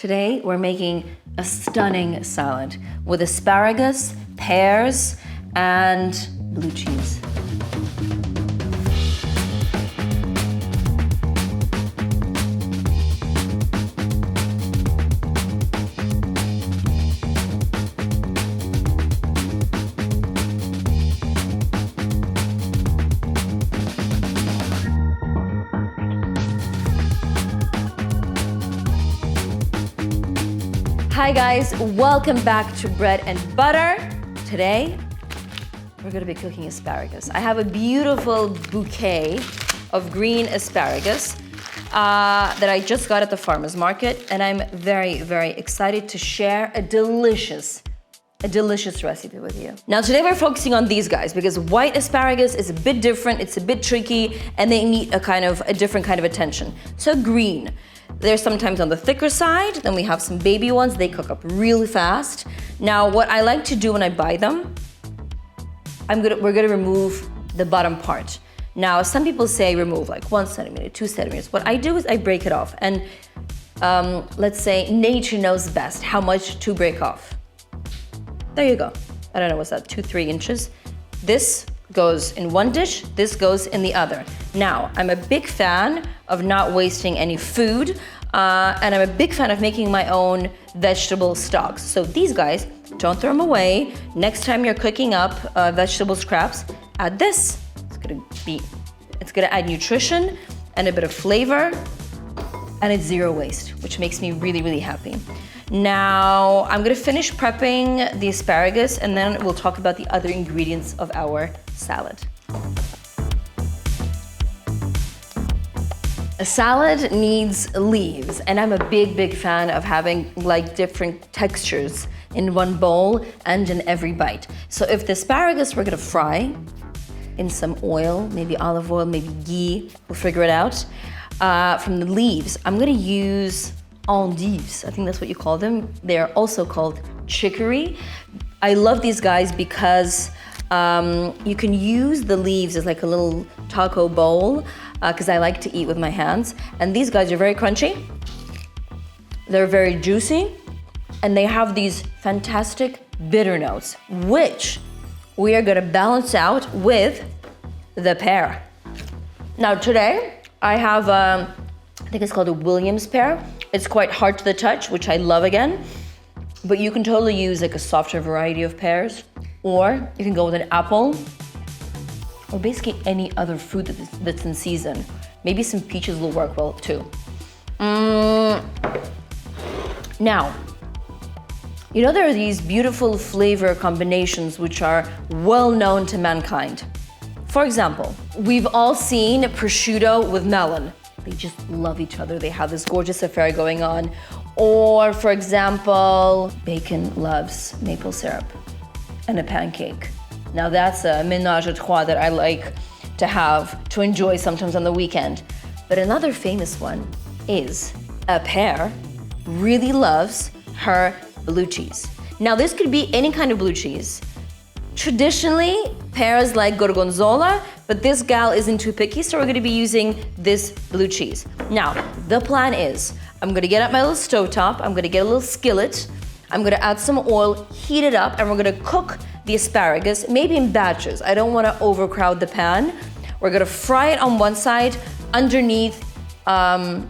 Today, we're making a stunning salad with asparagus, pears, and blue cheese. Hi guys, welcome back to Bread and Butter. Today, we're gonna be cooking asparagus. I have a beautiful bouquet of green asparagus that I just got at the farmer's market, and I'm very, very excited to share a delicious recipe with you. Now today we're focusing on these guys because white asparagus is a bit different, it's a bit tricky, and they need a different kind of attention. So green. They're sometimes on the thicker side, then we have some baby ones, they cook up really fast. Now what I like to do when I buy them, we're gonna remove the bottom part. Now some people say remove like 1 centimeter, 2 centimeters. What I do is I break it off, and let's say nature knows best how much to break off. There you go. I don't know, what's that, 2-3 inches? This goes in one dish, this goes in the other. Now, I'm a big fan of not wasting any food, and I'm a big fan of making my own vegetable stocks. So these guys, don't throw them away. Next time you're cooking up vegetable scraps, add this. It's gonna add nutrition and a bit of flavor, and it's zero waste, which makes me really, really happy. Now, I'm gonna finish prepping the asparagus, and then we'll talk about the other ingredients of our salad. A salad needs leaves, and I'm a big, big fan of having like different textures in one bowl and in every bite. So if the asparagus we're gonna fry in some oil, maybe olive oil, maybe ghee, we'll figure it out. From the leaves, I'm gonna use endives, I think that's what you call them. They're also called chicory. I love these guys because you can use the leaves as like a little taco bowl, because I like to eat with my hands. And these guys are very crunchy, they're very juicy, and they have these fantastic bitter notes, which we are gonna balance out with the pear. Now today, I have, I think it's called a Williams pear. It's quite hard to the touch, which I love again, but you can totally use like a softer variety of pears, or you can go with an apple, or basically any other fruit that's in season. Maybe some peaches will work well too. Now, you know there are these beautiful flavor combinations which are well known to mankind. For example, we've all seen prosciutto with melon. They just love each other. They have this gorgeous affair going on. Or for example, bacon loves maple syrup and a pancake. Now that's a ménage à trois that I like to have, to enjoy sometimes on the weekend. But another famous one is a pear really loves her blue cheese. Now this could be any kind of blue cheese. Traditionally, pears like gorgonzola, but this gal isn't too picky, so we're gonna be using this blue cheese. Now, the plan is, I'm gonna get out my little stovetop, I'm gonna get a little skillet, I'm gonna add some oil, heat it up, and we're gonna cook the asparagus, maybe in batches. I don't wanna overcrowd the pan. We're gonna fry it on one side, underneath,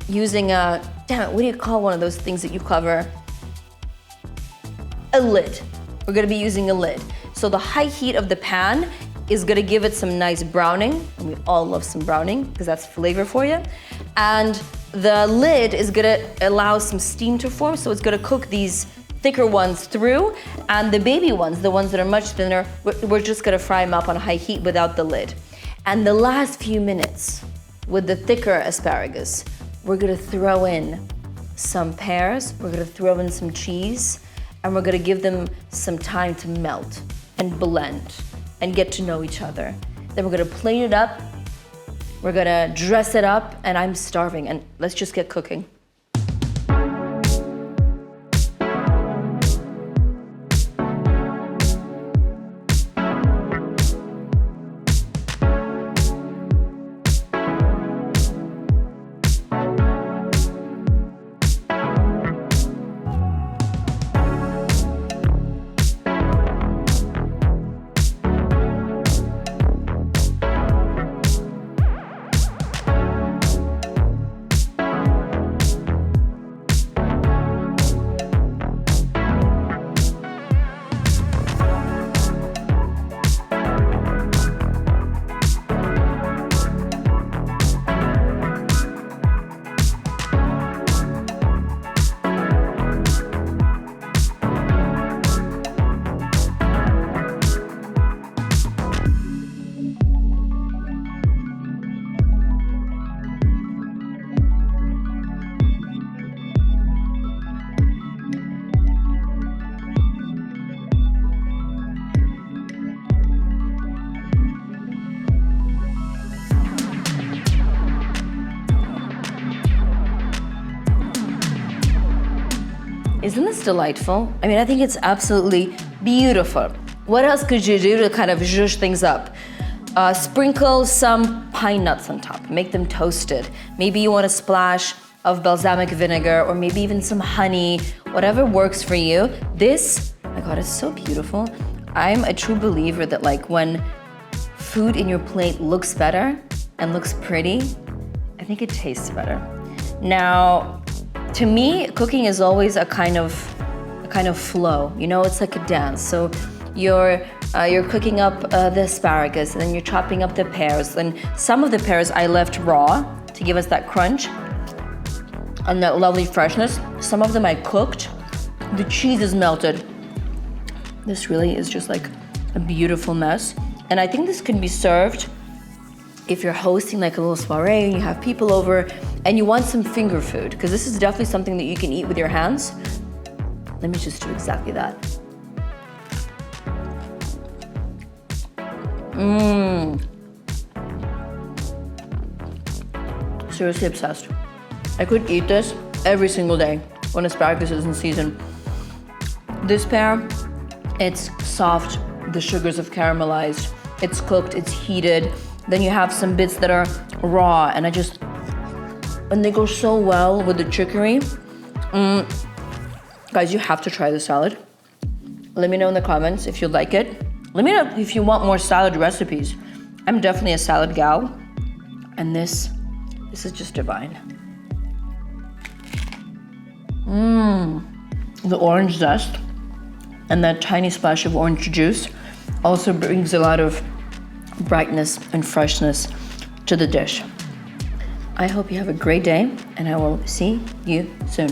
using a, damn it, what do you call one of those things that you cover? A lid. We're gonna be using a lid. So the high heat of the pan is gonna give it some nice browning, and we all love some browning because that's flavor for you. And the lid is gonna allow some steam to form, so it's gonna cook these thicker ones through, and the baby ones, the ones that are much thinner, we're just gonna fry them up on high heat without the lid. And the last few minutes with the thicker asparagus, we're gonna throw in some pears, we're gonna throw in some cheese, and we're gonna give them some time to melt and blend and get to know each other. Then we're gonna plate it up, we're gonna dress it up, and I'm starving, and let's just get cooking. Isn't this delightful? I mean, I think it's absolutely beautiful. What else could you do to kind of zhuzh things up? Sprinkle some pine nuts on top, make them toasted. Maybe you want a splash of balsamic vinegar or maybe even some honey, whatever works for you. This, oh my God, it's so beautiful. I'm a true believer that like when food in your plate looks better and looks pretty, I think it tastes better. Now, to me, cooking is always a kind of flow. You know, it's like a dance. So you're cooking up the asparagus, and then you're chopping up the pears. And some of the pears I left raw to give us that crunch and that lovely freshness. Some of them I cooked. The cheese is melted. This really is just like a beautiful mess. And I think this can be served if you're hosting like a little soiree and you have people over and you want some finger food, because this is definitely something that you can eat with your hands. Let me just do exactly that. Seriously obsessed. I could eat this every single day when asparagus is in season. This pear, it's soft, the sugars have caramelized, it's cooked, it's heated. Then you have some bits that are raw, and they go so well with the chicory. Guys, you have to try the salad. Let me know in the comments if you like it. Let me know if you want more salad recipes. I'm definitely a salad gal, and this is just divine. The orange zest and that tiny splash of orange juice also brings a lot of brightness and freshness to the dish. I hope you have a great day, and I will see you soon.